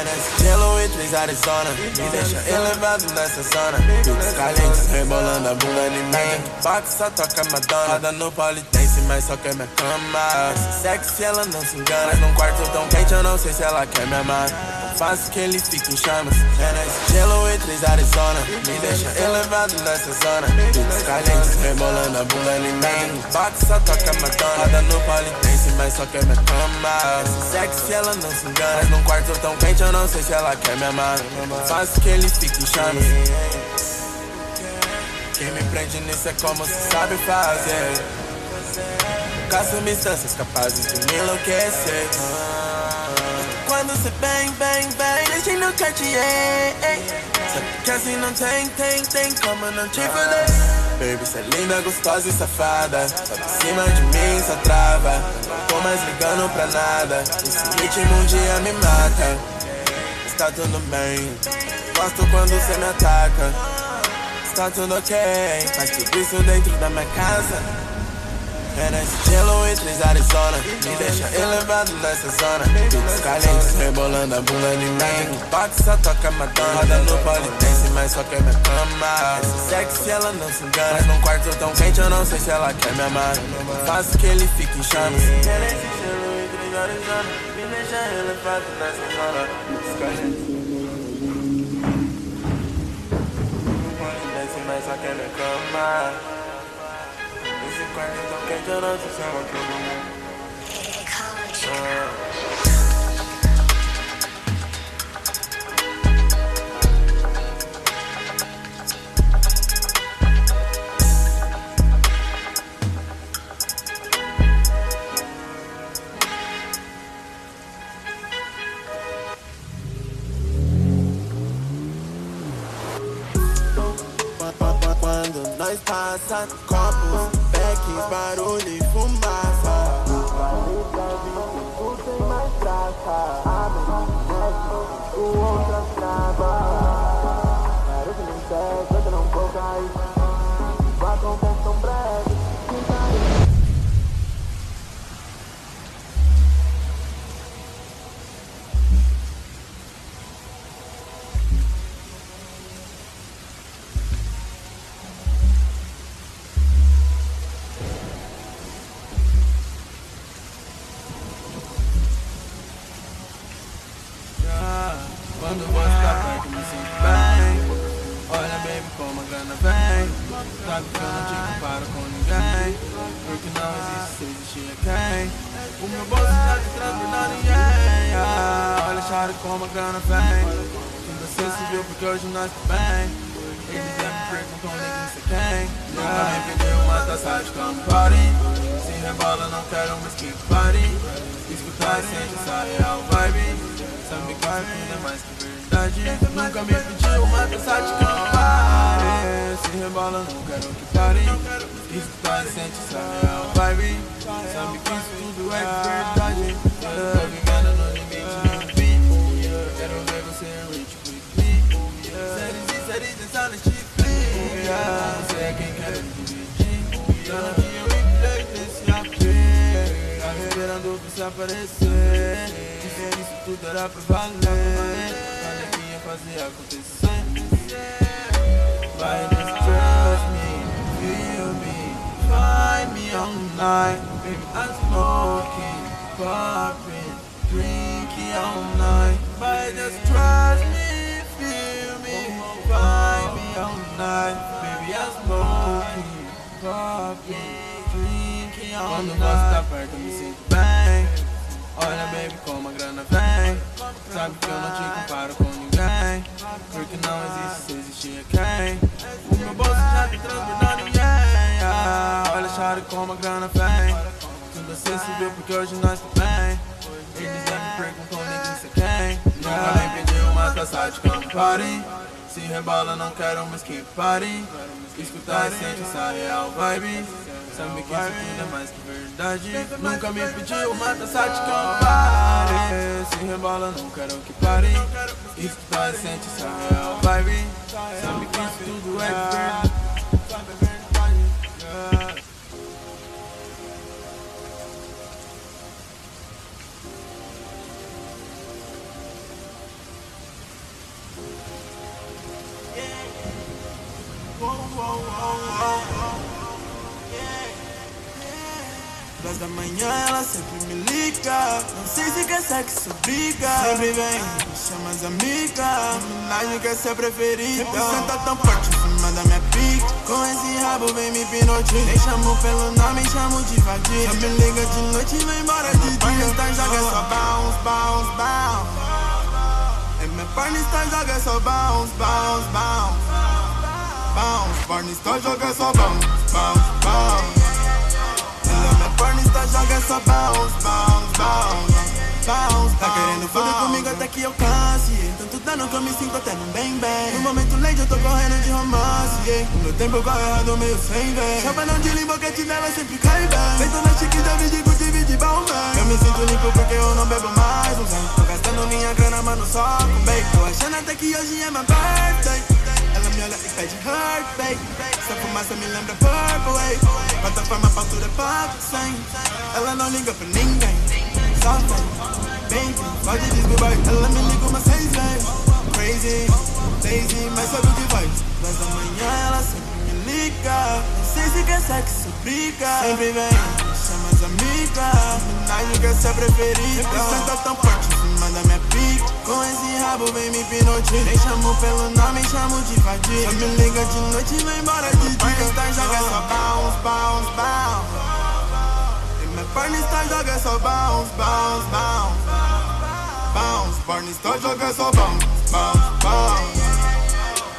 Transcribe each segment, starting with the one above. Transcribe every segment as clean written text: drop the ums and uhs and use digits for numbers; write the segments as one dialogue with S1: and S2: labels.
S1: nesse gelo e 3 Arizona. Me deixa elevado nessa zona. Beats calientes, rebolando a bunda em mim. Box só toca Madonna. Roda no polidense, mas só quer minha cama. Sexy, ela não se engana. Mas num quarto tão quente, eu não sei se ela quer me amar. Faço que ele fique em chamas. Nesse gelo e 3 Arizona. Me deixa elevado nessa zona. Beats calientes, rebolando a bunda em mim. Box só toca Madonna. Roda no polidense, mas só quer minha cama. Sexy, ela não se engana. Mas num quarto tão quente, eu não sei se ela quer me amar. Faço que ele fique em chamas. Quem me prende nisso é como se sabe fazer. Caço substâncias capazes de me enlouquecer. Quando cê vem, deixa no Cartier. Sabe que assim não tem como não te foder. Baby, cê é linda, gostosa e safada. Só por cima de mim só trava. Não tô mais ligando pra nada. Esse ritmo um dia me mata. Está tudo bem. Gosto quando cê me ataca. Está tudo ok. Faz tudo isso dentro da minha casa. Nesse gelo e 3 Arizona. Me deixa elevado nessa zona. Beats calientes, rebolando a bunda em mim. Box só toca Madonna. Roda no polidense, mas só quer minha cama. Esse sexy, ela não se engana. Mas num quarto tão quente, eu não sei se ela quer me amar. Faço que ele fique em chamas. Nesse gelo e 3 Arizona. Me deixa elevado nessa zona. Beats calientes, polidense, mas só quer minha cama. Esse quarto tão quente, eu não sei se ela quer me amar. Quando nós passa, copos, becks, barulho e fumaça. O tem mais graça. Abre, desce, o outro trava. Quero que não segue, eu não vou cair. Vai acontecer tão breve. Quando você tá perto, me sinto bem. Olha, baby, como a grana vem. Sabe que eu não te comparo com ninguém. Porque não existe se existia quem. O meu bolso tá te transbordando ninguém. Olha, chora como a grana vem. Se você subiu porque hoje nós tá bem. Eles já me perguntam ninguém sei quem. Nunca me pediu uma taça de Campari. Se rebola, não quero uma skip party. Escutar e sente essa real vibe. Sabe que isso tudo é mais que verdade. Nunca me pediu uma taça de Campari. Se rebola, não quero que pare. Escutar e sente essa real vibe. Sabe que isso tudo é que verdade. Eu tô vivendo no limite, no beat. Quero ver você rich quickly. Séries dessa Netflix. Você é quem quer me dividir. Já não tinha replay nesse AP. Tava esperando você aparecer. Dizer isso tudo era pra valer. Falei que ia fazer acontecer. Vai, just trust me, feel me, find me all night. Baby, I'm smoking, popping, drinking all night. Vai, just trust me, feel me, find me all night. Baby, I'm smoking, popping, drinking all night. Quando você tá perto, eu me sinto bem. Olha, baby, como a grana vem. Sabe que eu não te comparo com ninguém. Porque não existe se existia quem. O meu bolso já te transbordando ninguém. Olha, chora como a grana vem. Se você subiu porque hoje nós tá bem. Eles já me perguntam ninguém sei quem. Nunca me pediu uma taça de Campari. Se rebola, não quero uma skip party. Escutar e sente essa real vibe. Sabe que isso tudo é mais que verdade. Nunca me pediu uma taça de Campari. Se rebola, não quero que pare. Escutar e sente essa real vibe. Sabe que isso tudo é que verdade. 10 da manhã ela sempre me liga. Não sei se quer sexo, briga. Sempre vem, me chama as amigas. Homenagem quer ser preferida. Sempre senta tão forte em cima da minha pica. Com esse rabo vem me hipnotiza. Nem chamo pelo nome, chamo de vadia. Só me liga de noite e vai embora de dia. Está joga só bounce, bounce, bounce. E minha pornista joga só bounce, bounce, bounce. Bounce, pornista joga só bounce, bounce, bounce. Pornista joga só bounce, bounce, bounce, bounce. Tá querendo foder comigo até que eu canse. Tanto dano que eu me sinto até num bem bem. No momento lady eu tô correndo de romance, yeah. O meu tempo corre errado meio sem ver. Chapadão de limbo que dela sempre cai bem. Feito na chique já vi de Gucci, vi de Balmain. Eu me sinto limpo porque eu não bebo mais um vem. Tô gastando minha grana, mano, só com bem. Tô achando até que hoje é my birthday. Ela me olha e pede hurt, babe. Essa fumaça me lembra Purple Wave. Plataforma pra tudo é papo sem. Ela não liga pra ninguém. Só vem, baby, pode desculpar. Ela me liga umas 6 vezes. Crazy, lazy, mas sabe o que faz? 10 da manhã ela sempre me liga. Não sei se quer sexo, briga. Sempre vem, chama as amigas. Homenagem quer ser preferida. Sempre senta tão forte em cima da minha pica. Com esse rabo vem me hipnotiza. Nem chamo pelo nome, chamo de vadia. Só me liga de noite e vai embora de dia. Está joga só bounce, bounce, bounce. E minha pornista joga só bounce, bounce, bounce. Bounce, pornista joga só bounce, bounce, bounce.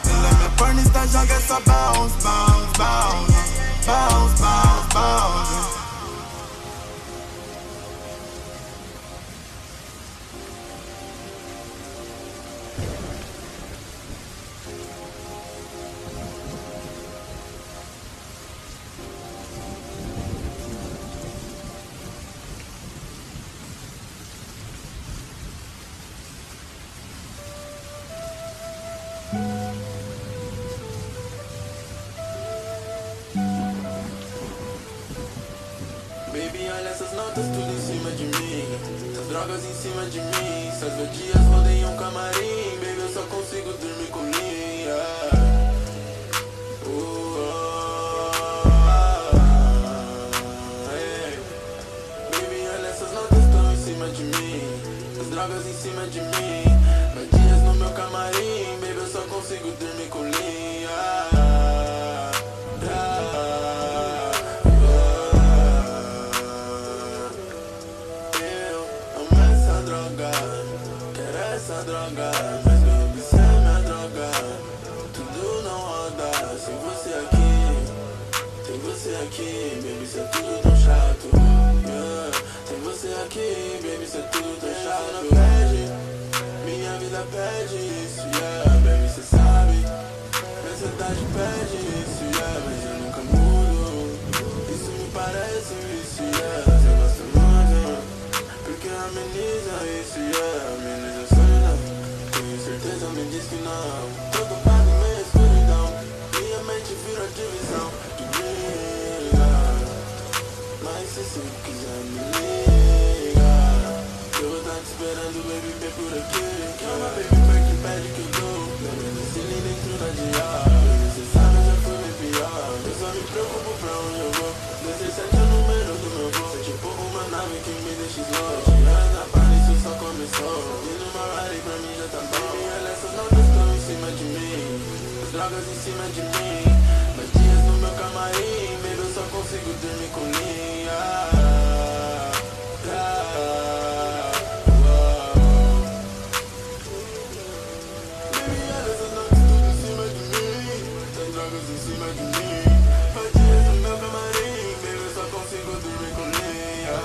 S1: Ela minha pornista joga só bounce, bounce, bounce. Bounce, bounce, bounce. Baby, olha essas notas tudo em cima de mim. Essas drogas em cima de mim. Essas vadias rodeiam um camarim. Baby, eu só consigo dormir com linha. Baby, olha essas notas tão em cima de mim. Essas drogas em cima de mim. Vadias no meu camarim. Baby, eu só consigo dormir com linha. Essa droga, mas baby, você é minha droga. Tudo não roda sem você aqui. Sem você aqui, baby, isso é tudo tão chato, yeah. Sem você aqui, baby, isso é tudo tão chato. Minha vida pede isso, yeah. Baby, cê sabe, minha ansiedade pede isso, yeah. Mas eu nunca mudo, isso me parece isso, yeah. Você gosta muito, porque ameniza isso, yeah. Ameniza só. Certeza me diz que não. Tô topado em meia escuridão. Minha mente vira divisão de briga. Mas se você quiser me liga. Eu vou estar te esperando, baby, vem por aqui. Calma, baby, perto e pede que eu dou. Baby, descile dentro da diária. Baby, cê sabe, já foi bem pior. Eu só me preocupo pra onde eu vou. 17 é o número do meu voo. É tipo uma nave que me deixa slow. Tirar da paz, isso só começou. E numa ride pra mim já tá bom. Drogas em cima de mim, mas dias no meu camarim, baby, eu só consigo dormir com linha. Baby, olha essas notas tudo em cima de mim, tem drogas em cima de mim, mas dias no meu camarim, baby, eu só consigo dormir com linha.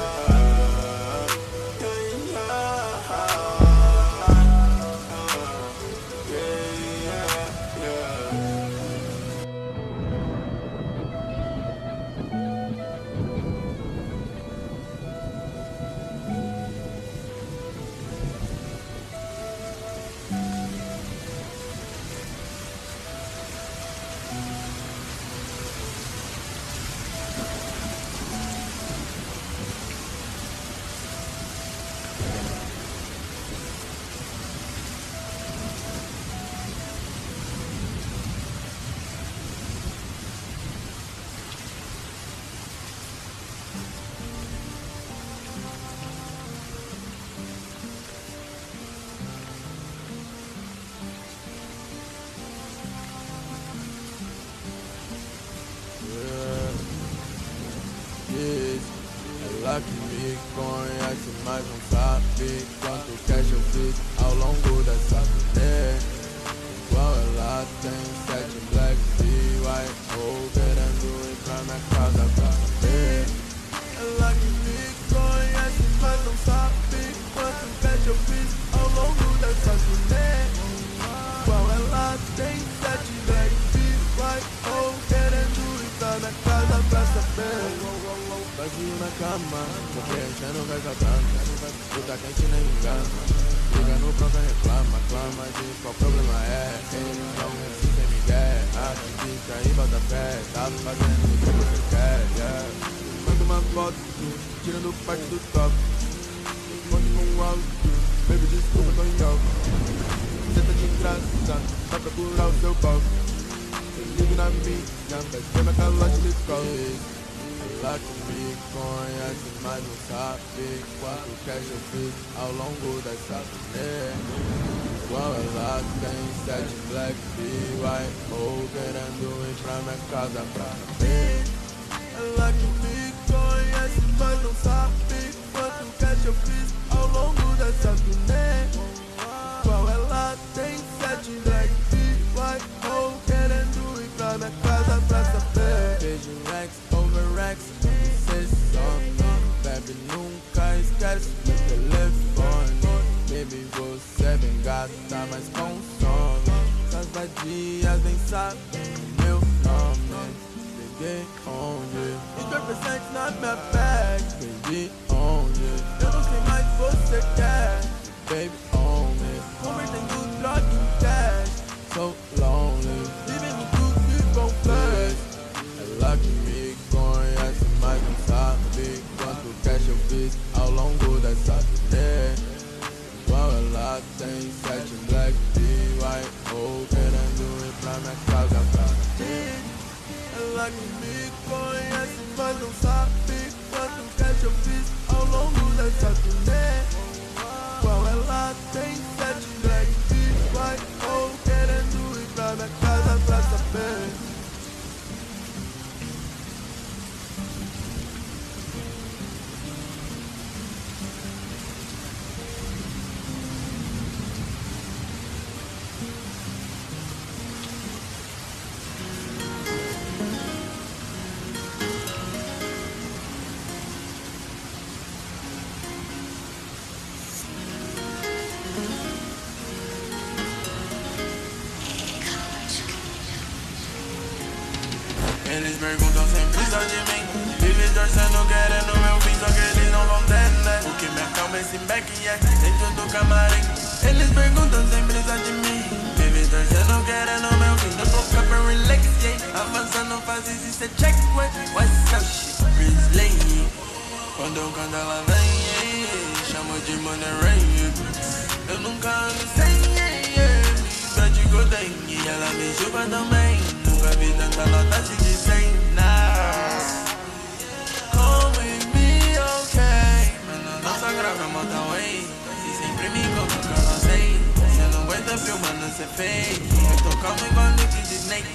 S1: não sabe quanto cash eu fiz ao longo dessa turnê. Igual ela tem 7 black e white, querendo ir pra minha casa pra ver. Ela que me conhece, mas não sabe quanto cash eu fiz ao longo dessa turnê. Igual ela tem 7 black e white, querendo ir pra minha casa pra saber. Vazio na cama, tô preenchendo caixa branca. Tu tá quente nem engana. Liga no pronto e reclama, clama, diz qual problema é. Ele não assim sem migué. Fica aí, bota fé, tá fazendo o que você quer, yeah. Manda uma foto, tirando parte do top. Responde com um áudio, baby, desculpa, tô em algo. Você tá de graça, vai procurar o seu palco. Eu ligo na minha, vai ser minha calote de cobre. Ela que me conhece, mas não sabe quanto cash eu fiz ao longo dessa turnê. Igual ela tem 7 black e white, querendo ir pra minha casa pra ver. Ela que me conhece, mas não sabe quanto cash eu fiz ao longo dessa turnê. Igual ela tem 7 black e white, querendo ir pra minha casa pra saber. Beijo Rex over Rex, cê some. Baby, nunca esquece meu telefone. Baby, você é bem gata, mas consome. Essas vadias nem sabem meu nome. Peguei onde? Entorpecente na minha bag. Baby, onde? Eu não sei mais você quer. Baby, onde? Convertendo droga em cash. So lonely, vivendo tudo que confesso. Ela que me conhece, mas não sabe quanto cash eu fiz ao longo dessa turnê. Igual ela tem 7 black e white, querendo ir pra minha casa pra ver. Ela que me conhece, mas não sabe quanto cash eu fiz ao longo dessa turnê. Igual ela tem 7 black e white, querendo ir pra minha casa pra saber. Eles perguntam sempre só de mim. Vive torcendo, querendo meu fim, só que eles não vão entender. O que me acalma esse back é dentro do camarim. Eles perguntam sempre só de mim. Vive torcendo, querendo meu fim, não tô ficar pra relax, yeah. Avançando fácil, isso é check, what's up, shit, Grizzly. Quando eu canto ela vem, yeah. Chamo de Money Rain. Eu nunca ando sem, yeah. Só de Golden, e ela me chupa também. Nunca vi tanta nota se dizem nada. Como em mim, ok. Mano, não só grava motorway. Se sempre me coloca, eu não sei. Cê não aguenta filmando, cê fake. Eu tô calmo igual no Kid Snake.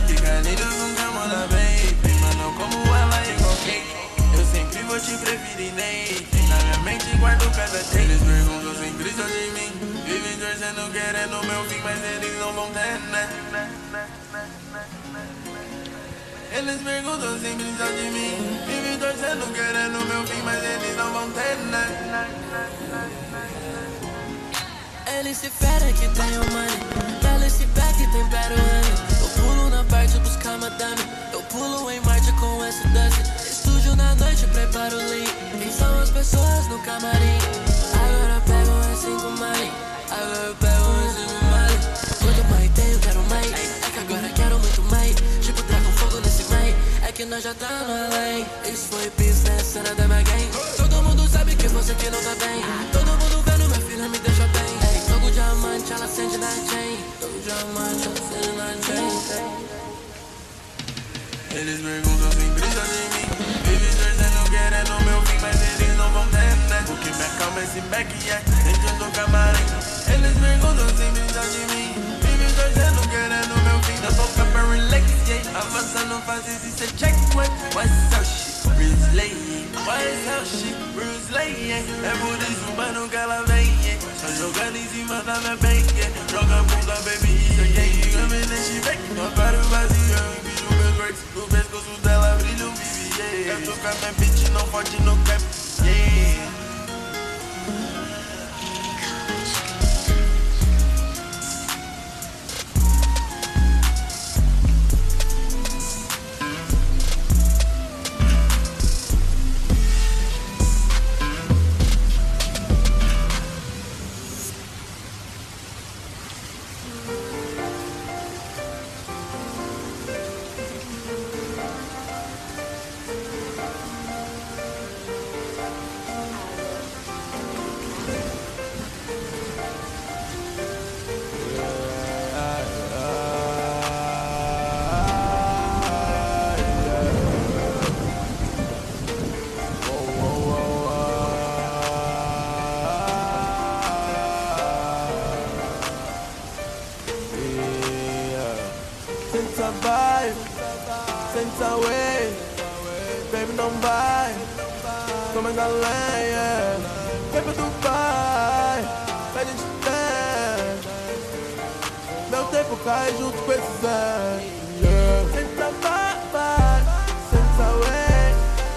S1: Fica lindo com cama da baby. Mano, como ela é igual cake. Eu sempre vou te preferir, Nate. Na minha mente guardo cada take. Eles perguntam sempre só de mim. Vivem torcendo, querendo meu fim, mas eles não vão ter, né? Eles perguntam sempre só de mim. Vivem torcendo, querendo meu fim, mas eles não vão ter, né?
S2: Eles se ferem que tem o money. Eles se pegam que tem peruano. Eu pulo na parte buscar madame. Eu pulo em Marte com esse dance. Estúdio na noite, preparo o link. Quem são as pessoas no camarim? Agora pego um 5 money. Agora eu pego um 5 money. Quanto mais tenho, quero mais. É que agora quero muito mais. Tipo, trago fogo nesse mic. É que nós já tá no além. Isso foi business, cena da minha gang. Todo mundo sabe que você que não tá bem. Todo mundo vendo, minha filha me deixa bem. Ei, toco diamante, ela acende na chain. Toco diamante, ela acende na chain.
S1: Eles perguntam sempre só de mim. Vive torcendo, querendo meu fim, mas eles não vão ter, né? O que me acalma esse back é dentro do camarim. Eles perguntam sempre só de mim. Vive torcendo, querendo meu fim, não vou ficar pra relax, yeah. Avançando fácil, isso é check, what's up, shit, Grizzly. Mas é o shit, Bruce Lee, é por isso, mano, que ela vem, só jogando em cima da minha bank, joga a bunda, baby, isso é quem diga, me deixe back. No aquário vazio, eu envio meus works, no pescoço dela brilha um BB, eu tô com a minha bitch, não fode no cap, yeah. Senta vai, senta away, baby não vai, toma da lenha, vem pra Dubai, a gente tem, meu tempo cai junto com esse Zé, yeah. Senta vai, senta away,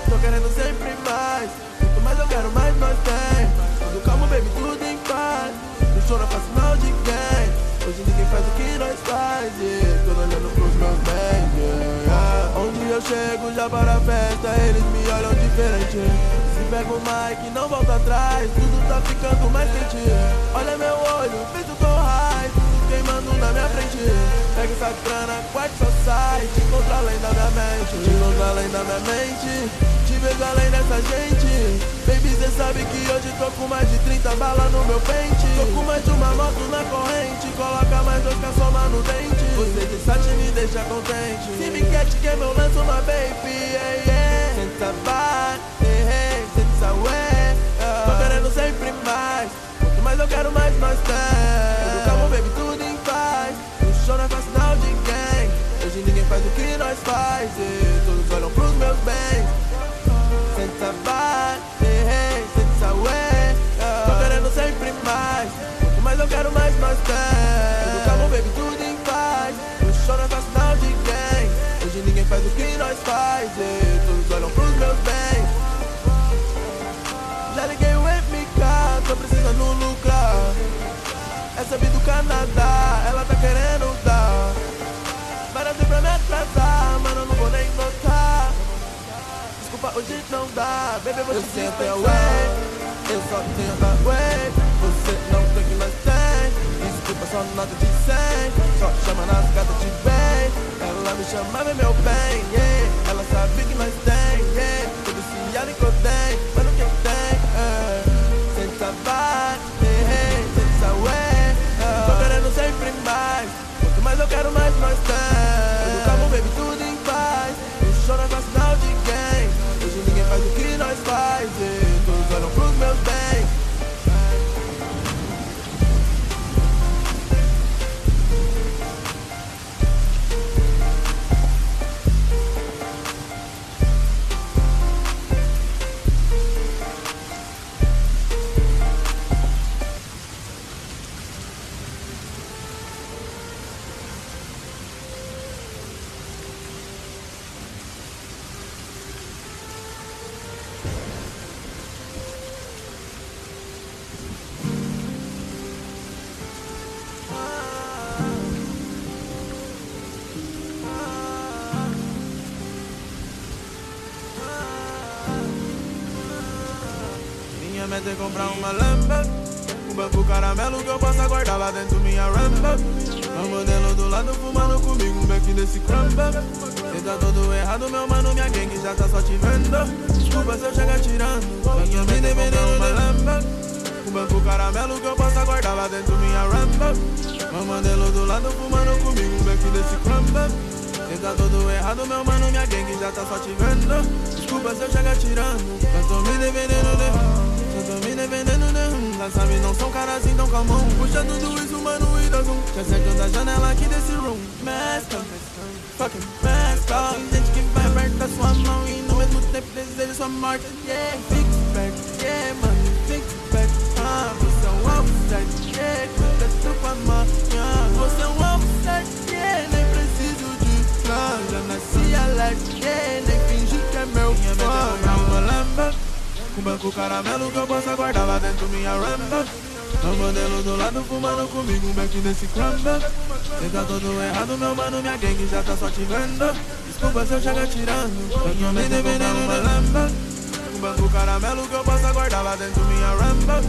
S1: tô querendo sempre mais, quanto mais eu quero mais nós tem, tudo calmo baby, tudo em paz, não chora, faz mal de quem. Hoje ninguém faz o que nós faz, yeah. Tô olhando pros meus bens, yeah. Onde eu chego já para a festa, eles me olham diferente. Se pega o mic não volta atrás, tudo tá ficando mais quente. Olha meu olho, feito com raiz, tudo queimando na minha frente. Pega essa grana, quarto só sai, te encontro além da minha mente. Te encontro além da minha mente, te vejo além dessa gente. Baby, cê sabe que hoje tô com mais de 30 balas no meu pente. Tô com mais de uma moto na corrente, coloca mais 2 que soma no dente. Você de sorte me deixa contente. Se me quer te queima eu lanço uma baby, yeah, yeah. Senta vai, hey, senta away, yeah. Tô querendo sempre mais, quanto mais eu quero mais nós tem. Tudo calmo baby, tudo em paz, o show não é sinal de quem. Hoje ninguém faz o que nós faz, yeah. Todos olham pros meus bens. Senta vai, hey, senta away, yeah. Tô querendo sempre mais, quanto mais eu quero mais nós tem. Tudo calmo baby, tudo em paz, o show não é sinal de quem. Hoje ninguém faz o que nós faz, yeah. Todos olham pros meus bens. Já liguei o MK, tô precisando lucrar. Essa vida do Canadá, ela tá querendo dar. Várias vezes pra me atrasar, mano, eu não vou nem notar. Desculpa, hoje não dá, baby, vou te dispensar. Eu só tenho da way, você não tem o que nós tem. Desculpa, só nota de 100, só chama nas gatas de bem. Ela me chama, vem meu bem, yeah. Ela sabe que nós tem, yeah. Tô viciado em que eu tenho, mano, quem tem, yeah. Senta vai, hey, senta away, yeah. Tô querendo sempre mais, quanto mais eu quero mais nós tem. Tudo calmo, baby, tudo em paz, o show não é sinal de quem. Hoje ninguém faz o que nós faz, yeah. Todos olham pros meus bens. Minha meta é comprar uma Lamba, um banco caramelo que eu possa guardar lá dentro minha Ramba. O modelo do lado fumando comigo um beck desse cramba. Cê tá todo errado, meu mano, minha gangue já tá só te vendo. Desculpa se eu chegar tirando, minha meta é comprar uma Lamba, um banco caramelo que eu possa guardar lá dentro minha Ramba. O modelo do lado fumando comigo um beck desse cramba. Cê tá todo errado, meu mano, minha gangue já tá só te vendo. Desculpa se eu chegar tirando, eu tô me defendendo, né? Eu tô me defendendo, né? Já sabe, não são caras então calmão. Puxa tudo isso, mano, e dá zoom. Já certo da janela aqui desse room. Mesca, fucking mesca. Tem gente que vai perto da sua mão e no mesmo tempo deseja sua morte, yeah. Fique esperto, yeah, mano, fique esperto. Você é um alvo certo, yeah. Cuida tua manhã. Você é um alvo certo, yeah. Nem preciso de plano. Já nasci alerta, yeah. Nem fingi que é meu fã. Uma lamba, um banco caramelo que eu possa guardar lá dentro minha ramba. Meu modelo do lado fumando comigo, um back desse cramba. Cê tá todo errado, meu mano, minha gangue já tá só te vendo. Desculpa se eu chegar tirando, eu tô nem devendo uma lamba. Um banco caramelo que eu possa guardar lá dentro minha ramba.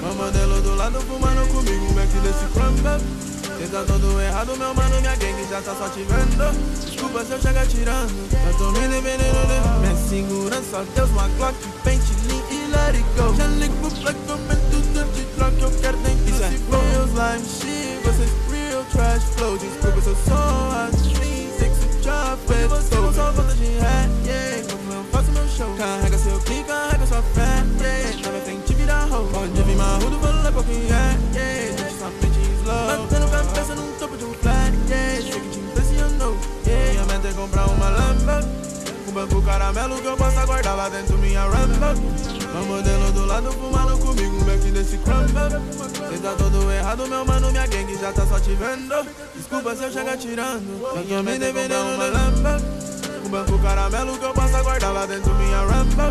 S1: Meu modelo do lado fumando comigo, um back desse cramba. Cê tá todo errado, meu mano, minha gangue já tá só te vendo. Desculpa se eu chegar tirando, eu tô me devendo. Minha segurança, Deus, uma Glock, pente, lean e let it go. Já ligo pro flex, comento de troca, eu quero dentro desse real slime shit. Vocês real trash flow, desculpa se eu sou assim, sei que você já fez. Você não só volta de ré, yeah. Quando eu faço meu show, carrega seu clique, carrega sua fé, yeah. Na minha frente vira hoe, pode vir marrudo, vou ler pouquinho, yeah. Deixa sua mente slow, batendo cabeça num topo de um flat, yeah. Sei que te impressionou, yeah. Minha meta é comprar uma lamba, um banco caramelo que eu possa guardar lá dentro minha ramba. Meu modelo do lado fumando comigo, um back desse cramba. Cê tá todo errado, meu mano, minha gangue já tá só te vendo. Desculpa se eu chegar tirando, eu tô me devendo uma lamba. Um banco caramelo que eu possa guardar lá dentro minha ramba.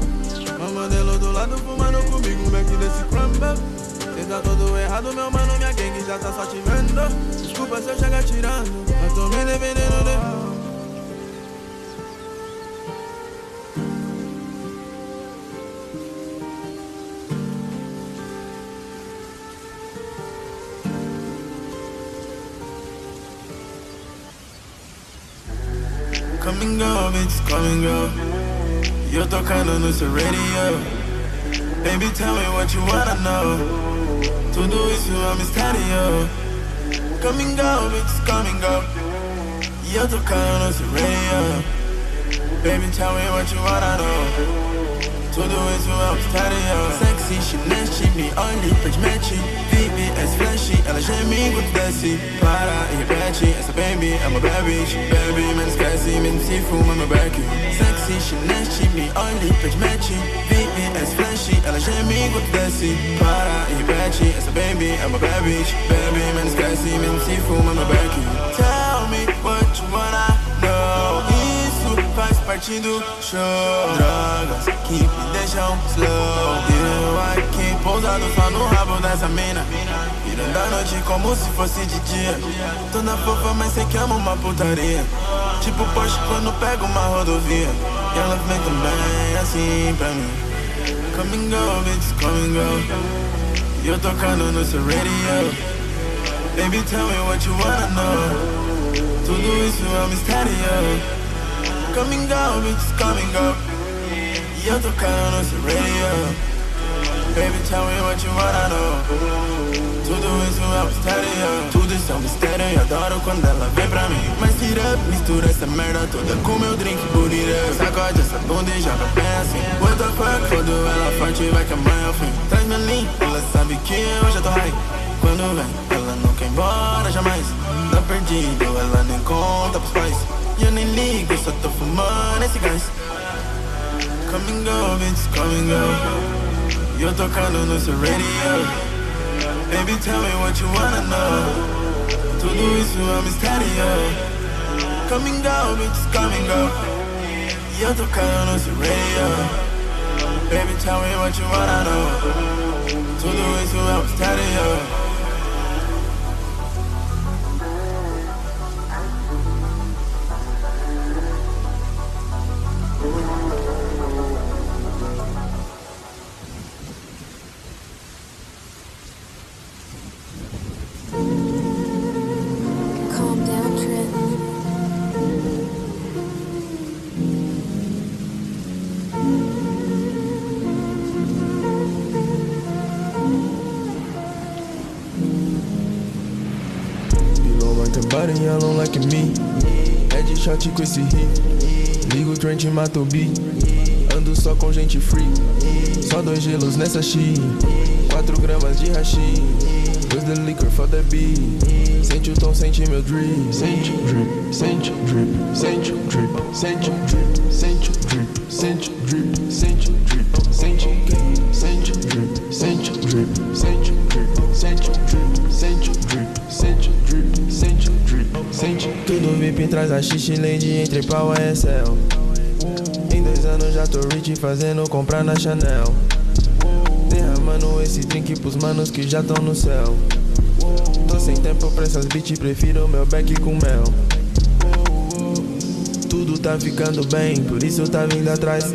S1: Meu modelo do lado fumando comigo, um back desse cramba. Cê tá todo errado, meu mano, minha gangue já tá só te vendo. Desculpa se eu chegar tirando, eu tô me devendo.
S3: Come and go, bitch, come and go. Eu tocando no seu radio. Baby, tell me what you wanna know. Tudo isso é um mistério. Come and go, bitch, come and go. Eu tocando no seu radio. Baby, tell me what you wanna know. Tudo isso é um mistério. Sexy, chinese, me olhe, pede match. VVS flashy, ela geme enquanto desce. Para e repete, essa baby é uma bad bitch. Baby, menos esquece, menos se fuma meu back. Sexy, chinese, me olhe, pede match. VVS flashy, ela geme enquanto desce. Para e repete, essa baby é uma bad bitch. Baby, menos esquece, menos se fuma meu back. Tell me what you wanna know. Faz parte do show. Drogas que me deixam slow. Eu aqui pousado só no rabo dessa mina, virando a noite como se fosse de dia. Toda fofa, mas sei que ama uma putaria. Tipo Porsche quando pega uma rodovia. E ela vem também assim pra mim. Come and go, bitch, come and go. E eu tocando no seu radio. Baby, tell me what you wanna know. Tudo isso é um mistério. Come and go, bitch, come and go. E eu tocando no seu radio. Baby, tell me what you wanna know. Tudo isso é um mistério. Tudo isso é um mistério e adoro quando ela vem pra mim. Mas tira, mistura essa merda toda com meu drink bonito. Sacode essa bunda e joga bem assim. What the fuck, quando ela forte vai que amanhã é o fim. Traz minha lean, ela sabe que eu já tô high. Quando vem, ela não quer ir embora jamais. Tá perdido, ela nem conta pros pais. E eu nem ligo, só tô fumando esse gás. Come and go, bitch, come and go. E eu tocando no seu radio. Baby, tell me what you wanna know. Tudo isso é um mistério. Come and go, bitch, come and go. E eu tocando no seu radio. Baby, tell me what you wanna know. Tudo isso é um mistério.
S1: Body yellow like me. Headshot com esse hit. Ligo o trem e mato o beat. Ando só com gente free, só 2 gelos nessa X, 4 gramas de hashi, with the liquor for the beat. Sente o tom, sente meu drip. Sente o drip, sente o drip, sente o drip, sente o drip, sente o drip, sente o drip, sente o drip, sente o drip, sente o drip, sente o drip, sente o drip, sente o drip, sente o drip, sente o drip, sente o drip, sente. Tudo VIP traz a xixi, lady entre pau a Excel. Em 2 anos já tô rich fazendo comprar na Chanel. Derramando esse drink pros manos que já tão no céu. Tô sem tempo pra essas bitch, prefiro meu back com mel. Tudo tá ficando bem, por isso tá vindo atrás.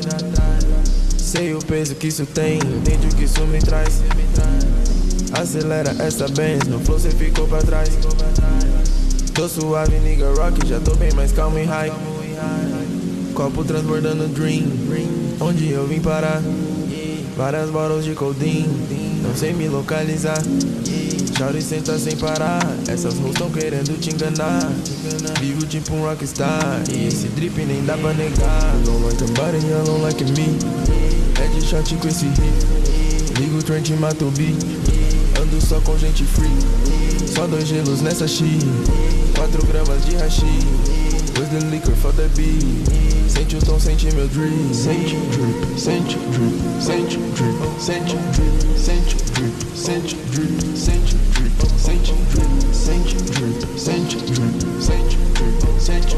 S1: Sei o peso que isso tem, entende o que isso me traz. Acelera essa Benz, no flow cê ficou pra trás. Tô suave, nigga rock, já tô bem mais calmo e high. Copo transbordando dream, onde eu vim parar. Várias bottles de codeine, não sei me localizar. Shawty senta sem parar, essas hoes tão querendo te enganar. Vivo tipo um rockstar, e esse drip nem dá pra negar. Don't like a body, I don't like me. Headshot com esse hit, ligo o trent e mato o beat. Ando só com gente free, só 2 gelos nessa X, 4 gramas de hashi, with the liquor for the beat. Sente o tom, sente meu drip. Sente o drip, sente o drip, sente o drip, sente o drip, sente o drip, sente o drip, sente o drip, sente o drip, sente o drip, sente o drip, sente o drip, sente